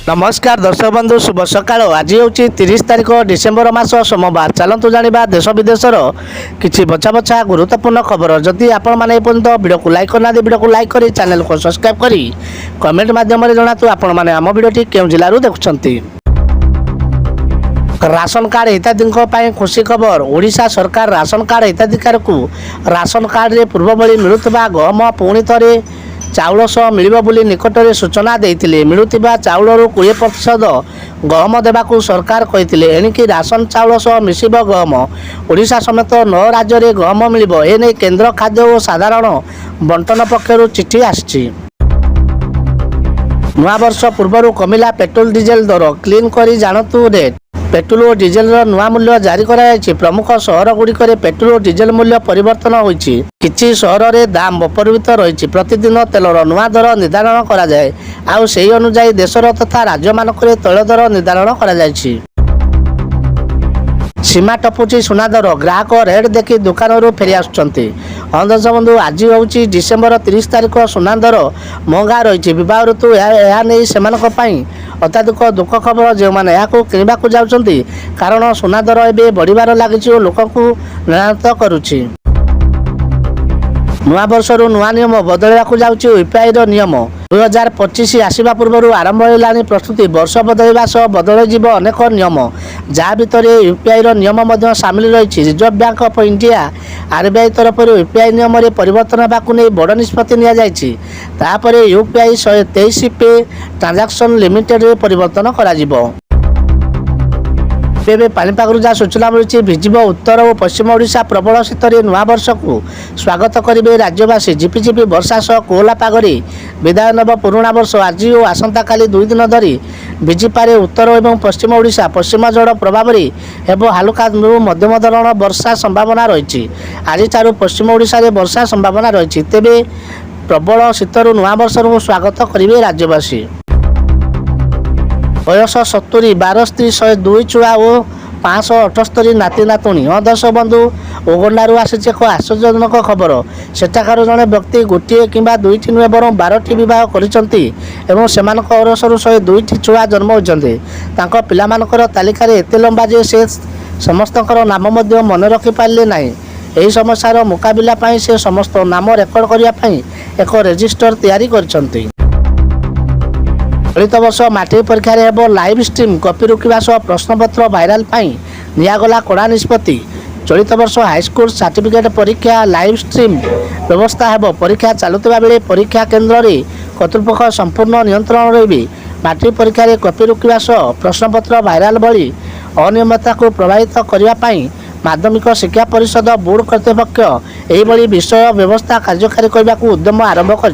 नमस्कार दर्शक बंधु शुभ सकाळ। आज हूँ 30 तारीख डिसेम्बर मास सोमवार। चलतु जाना देश विदेशर किसी बछा बछा गुरुत्वपूर्ण खबर। जदि आपण मैंने पर्यटन वीडियो को लाइक करना वीडियो को लाइक कर चैनल को सब्सक्राइब करी कमेंट माध्यम जनातु आपण मैंने आम वीडियो केउं जिलू देखुं। राशन कार्ड हिताधिकारी खुशी खबर। ओडिशा सरकार राशन कार्ड हिताधिकारी को राशन कार्ड रे पूर्व भली मिलुवा गहम पुणी थे चाउल सह मिलिबो बोली निकटरे सूचना देइथिले। मिलुथिबा चाउलरू 20% गहम देबाकू सरकार कहिथिले। एणिकी राशन चाउल सह मिसिबो गहम। ओडिशा समेत 9 राज्य रे गहम मिलिबो। एने केंद्र खाद्य और साधारण बंटन पक्षरु चिठी आछि। नया वर्ष पूर्व कमिला पेट्रोल डीजेल दर। क्लीन करी जानतु रेट। पेट्रोल और डीजेल नुआ मूल्य जारी कराई। प्रमुख सहर गुड़िक पेट्रोल और डीजेल मूल्य परिवर्तन होइछि। किछि सहर रे दाम अपरिवर्तित रही। प्रतिदिन तेलर नुआ दर निर्धारण करा जाए। आउ सेही अनुसार देशर तथा राज्य मानकरे तैल दर निर्धारण करा जाइछि। सीमा टपुची सुना दर। ग्राहक रेट देखी दुकान फेरी आसुचंती। दर्शक बंधु आज हूँ डिसेम्बर 30 तारीख। सुना दर महंगा रही। बह ऋतु यह नहीं से अत्याधिक दुख खबर। जो मैंने यहाँ किणवा जाऊँगी कारण सुना दर एवं बढ़िबार लगी लोक निराश करुच्ची। नया वर्ष नुआ नियम बदलवाक जाऊँगी। यूपीआई नियम 2025 आसवा पूर्व आरंभ होगा प्रस्तुति। वर्ष बदलवा सह बदल अनेक नियम जहाँ भितर यूपीआई नियम सामिल रही। Reserve bank of India RBI तरफ यूपीआई नियम में परिवर्तन होगा नहीं बड़ निष्पत्ति निपर यूपीआई 123 पे ट्रांजैक्शन लिमिटेड परिवर्तन करा। तेज पानीपाग जहाँ सूचना मिली भिजिब उत्तर और पश्चिम ओडिशा प्रबल शीत नुआ वर्ष को स्वागत करेंगे राज्यवासी। झिपिझिपि वर्षा सह कोहला पागरी विदाय नब पुराणा वर्ष। आज और आसंता काली 2 दिन धरी भिजिपारे उत्तर और पश्चिम ओडिशा। पश्चिम झड़ प्रभाव एवं हालुका मध्यम धरण वर्षा संभावना रही। आज पश्चिम ओडिशा रे वर्षा संभावना रही। तेज प्रबल शीतर नुआ वर्ष को स्वागत करेंगे राज्यवासी। बयस 70 12 स्त्री 102 छुआ और 578 नाती नातुणी। दर्शक बंधु ओगंडारू आसी एक आश्चर्यजनक खबर। सेठाकार जड़े व्यक्ति गोटे कि 2टी नुहे बर 12टी बह कर 102टी छुआ जन्म होती। पिलामानकर तालिकार एत लंबा जे से समस्त नाम मन रखिपारे ना। यही समस्यार मुकाबिला से समस्त नाम रेकर्ड करने एक रेजिस्टर तैयारी करछंती। चलित वर्ष मैट्रिक परीक्षा हेब लाइव स्ट्रीम। कॉपी रोकवा सह प्रश्नपत्र भाइराल निगला कड़ा निष्पत्ति। चलित वर्ष हाईस्कूल सर्टिफिकेट परीक्षा लाइव स्ट्रीम व्यवस्था हेब। परीक्षा चलुवा बेले परीक्षा केन्द्र में कर्तृपक्ष संपूर्ण नियंत्रण रही। मैट्रिक परीक्षा रे कॉपी रोकवा सह प्रश्नपत्र भाइराल भली अनियमितता को प्रभावित करने माध्यमिक शिक्षा परिषद बोर्ड कर्तृपक्ष यह विषय व्यवस्था कार्यकारी करने उद्यम आरंभ कर।